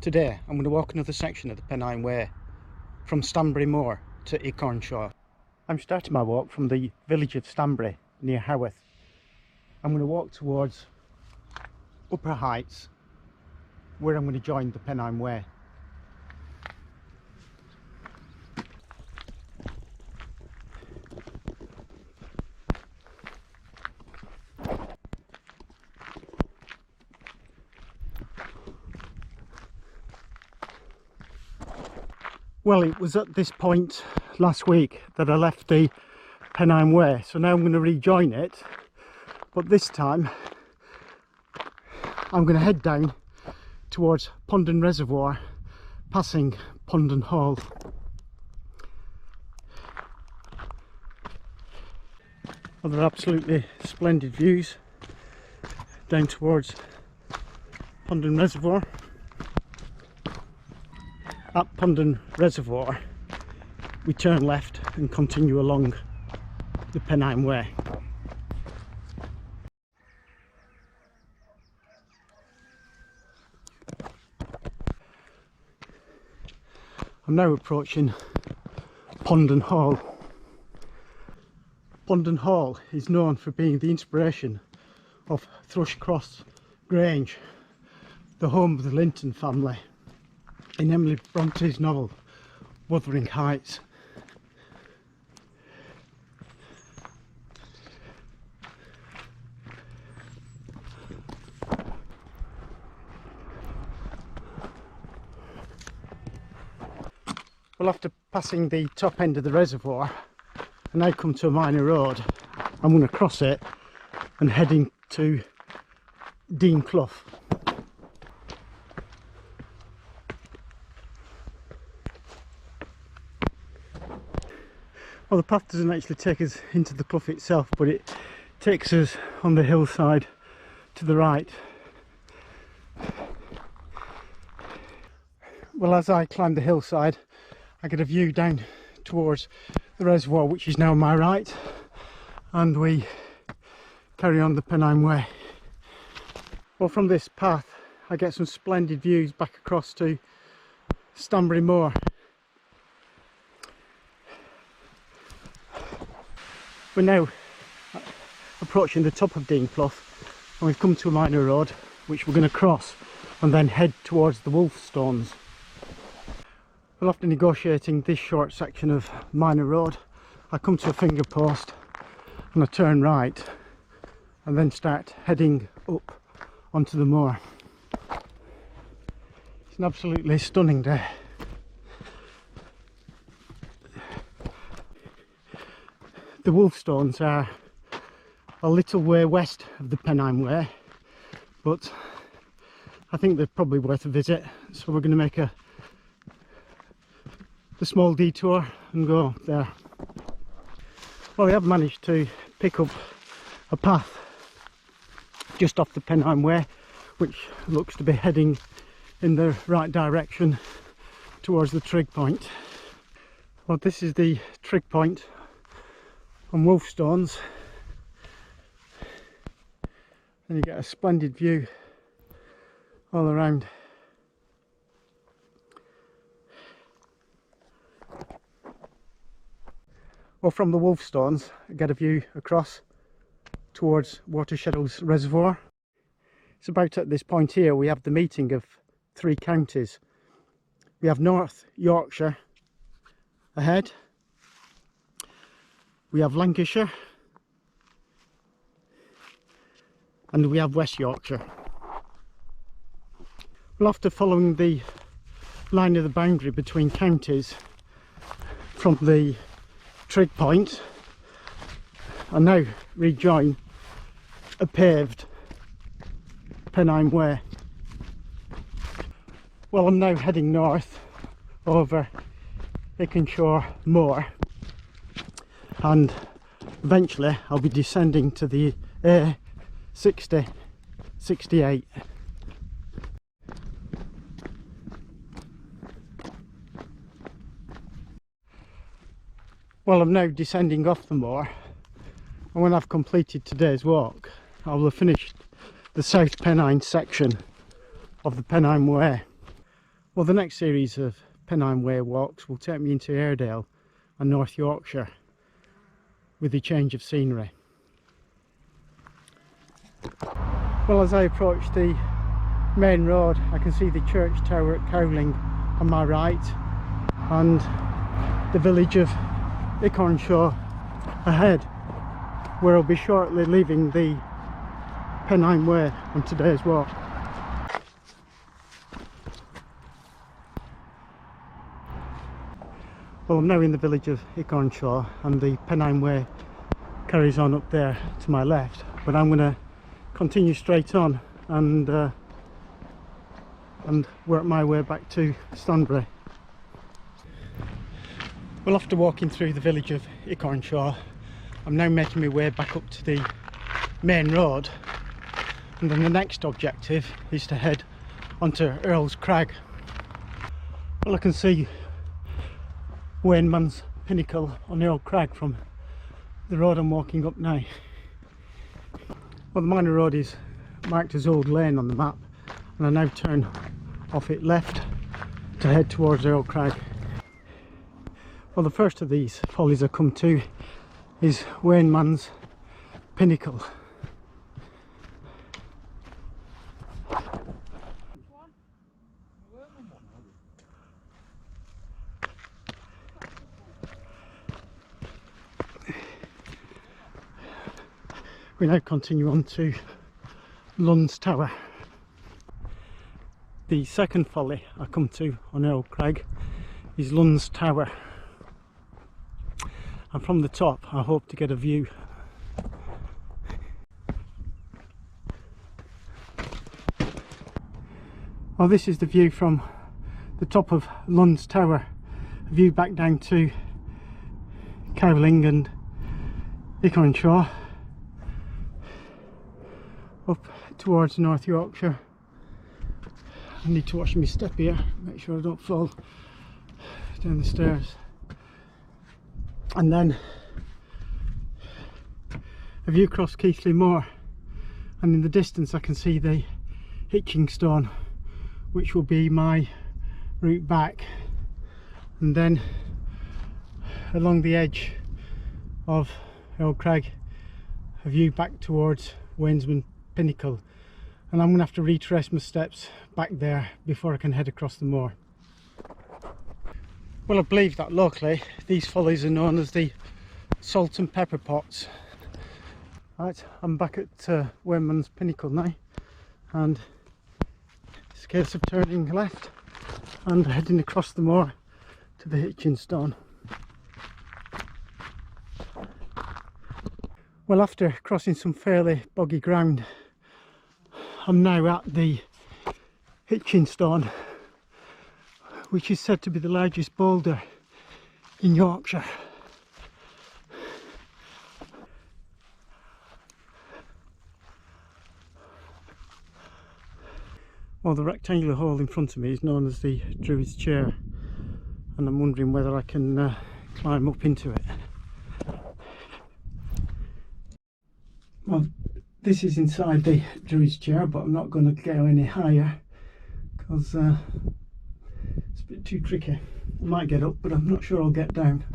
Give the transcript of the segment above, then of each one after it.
Today I'm going to walk another section of the Pennine Way from Stanbury Moor to Ickornshaw. I'm starting my walk from the village of Stanbury near Haworth. I'm going to walk towards Upper Heights where I'm going to join the Pennine Way. Well, it was at this point last week that I left the Pennine Way, so now I'm going to rejoin it, but this time I'm going to head down towards Ponden Reservoir, passing Ponden Hall. Well, they're absolutely splendid views down towards Ponden Reservoir. At Ponden Reservoir we turn left and continue along the Pennine Way. I'm now approaching Ponden Hall. Ponden Hall is known for being the inspiration of Thrushcross Grange, the home of the Linton family in Emily Bronte's novel Wuthering Heights. Well, after passing the top end of the reservoir, I now come to a minor road. I'm going to cross it and heading to Dean Clough. Well, the path doesn't actually take us into the clough itself, but it takes us on the hillside to the right. Well, as I climb the hillside, I get a view down towards the reservoir, which is now on my right, and we carry on the Pennine Way. Well, from this path I get some splendid views back across to Stanbury Moor. We're now approaching the top of Dean Clough and we've come to a minor road which we're going to cross and then head towards the Wolfstones. Well, after negotiating this short section of minor road, I come to a finger post and I turn right and then start heading up onto the moor. It's an absolutely stunning day. The Wolfstones are a little way west of the Pennine Way, but I think they're probably worth a visit, so we're going to make a small detour and go there. Well, we have managed to pick up a path just off the Pennine Way, which looks to be heading in the right direction towards the trig point. Well, this is the trig point on Wolfstones, and you get a splendid view all around. Well, from the Wolfstones I get a view across towards Watershadows Reservoir. It's about at this point here we have the meeting of three counties. We have North Yorkshire ahead, we have Lancashire, and we have West Yorkshire. Well, after following the line of the boundary between counties from the trig point, I now rejoin a paved Pennine Way. Well, I'm now heading north over Keighley Moor, and eventually I'll be descending to the A60-68. Well, I'm now descending off the moor, and when I've completed today's walk I will have finished the South Pennine section of the Pennine Way. Well, the next series of Pennine Way walks will take me into Airedale and North Yorkshire with a change of scenery. Well, as I approach the main road, I can see the church tower at Cowling on my right and the village of Ickornshaw ahead, where I'll be shortly leaving the Pennine Way on today's walk. Well, I'm now in the village of Ickornshaw and the Pennine Way carries on up there to my left, but I'm going to continue straight on and work my way back to Stanbury. Well, after walking through the village of Ickornshaw, I'm now making my way back up to the main road, and then the next objective is to head onto Earl Crag. Well, I can see Wainman's Pinnacle on Earl Crag from the road I'm walking up now. Well, the minor road is marked as Old Lane on the map, and I now turn off it left to head towards Earl Crag. Well, the first of these follies I come to is Wainman's Pinnacle. We now continue on to Lund's Tower. The second folly I come to on Earl Crag is Lund's Tower, and from the top I hope to get a view. Well, this is the view from the top of Lund's Tower, a view back down to Cowling and Ickornshaw, up towards North Yorkshire. I need to watch my step here, make sure I don't fall down the stairs. And then a view across Keighley Moor, and in the distance I can see the Hitching Stone, which will be my route back, and then along the edge of Earl Crag a view back towards Wainman Pinnacle, and I'm going to have to retrace my steps back there before I can head across the moor. Well, I believe that locally these follies are known as the salt and pepper pots. Right, I'm back at Wainman's Pinnacle now, and it's a case of turning left and heading across the moor to the Hitching Stone. Well, after crossing some fairly boggy ground, I'm now at the Hitching Stone, which is said to be the largest boulder in Yorkshire. Well, the rectangular hole in front of me is known as the Druid's Chair, and I'm wondering whether I can climb up into it. Well, this is inside the Druid's Chair, but I'm not going to go any higher because it's a bit too tricky. I might get up, but I'm not sure I'll get down.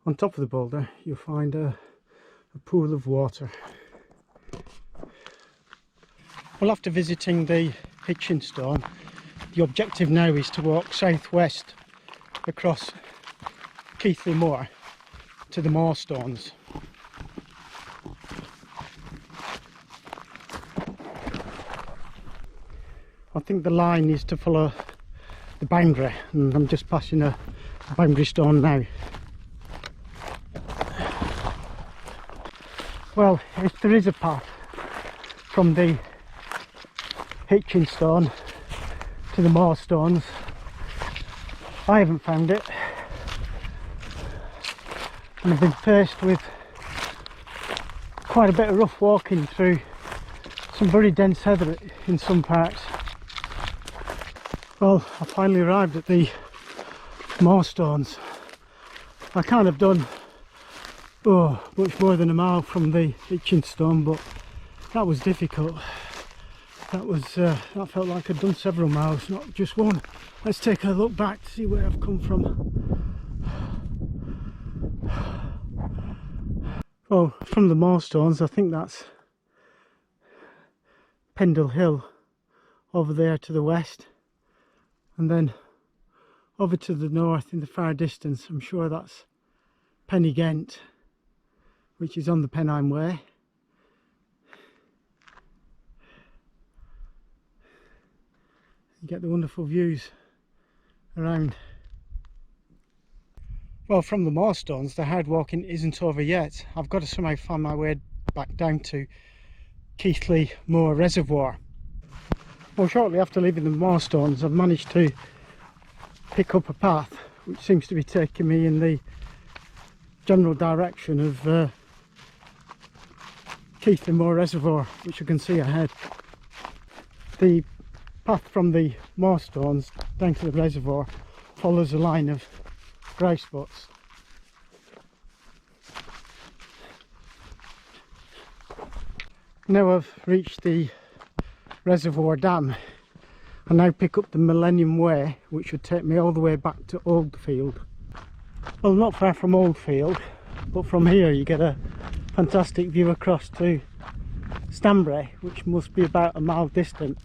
On top of the boulder you'll find a pool of water. Well, after visiting the Hitching Stone, the objective now is to walk southwest across Keighley Moor to the Moorstones. I think the line is to follow the boundary, and I'm just passing a boundary stone now. Well, if there is a path from the Hitching Stone to the Moorstones, I haven't found it, and I've been faced with quite a bit of rough walking through some very dense heather in some parts. Well, I finally arrived at the Moorstones. I kind of done much more than a mile from the Hitching Stone, but that was difficult. That felt like I'd done several miles, not just one. Let's take a look back to see where I've come from. Well, from the Moorstones, I think that's Pendle Hill over there to the west, and then over to the north in the far distance, I'm sure that's Pennine, which is on the Pennine Way. You get the wonderful views around. Well, from the Moorstones, the hard walking isn't over yet. I've got to somehow find my way back down to Keighley Moor Reservoir. Well, shortly after leaving the Moorstones, I've managed to pick up a path which seems to be taking me in the general direction of Keighley Moor Reservoir, which you can see ahead. The path from the Moorstones down to the reservoir follows a line of grouse boats. Now I've reached the reservoir dam, I now pick up the Millennium Way, which would take me all the way back to Oldfield. Well, not far from Oldfield, but from here you get a fantastic view across to Stanbury, which must be about a mile distant.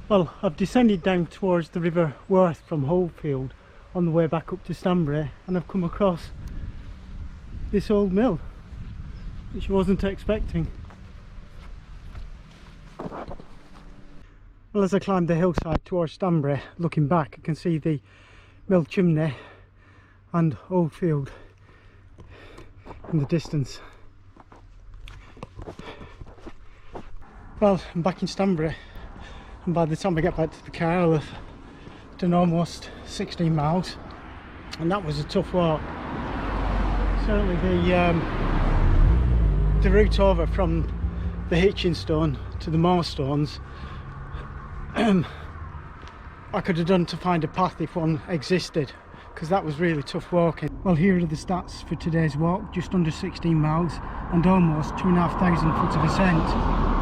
Well, I've descended down towards the River Worth from Oldfield on the way back up to Stanbury, and I've come across this old mill, which I wasn't expecting. Well, as I climb the hillside towards Stanbury, looking back, I can see the mill chimney and Oldfield in the distance. Well, I'm back in Stanbury, and by the time I get back to the car I'll have done almost 16 miles, and that was a tough walk. Certainly the route over from the Hitching Stone to the Moorstones, I could have done to find a path if one existed, because that was really tough walking. Well, here are the stats for today's walk: just under 16 miles and almost 2,500 foot of ascent.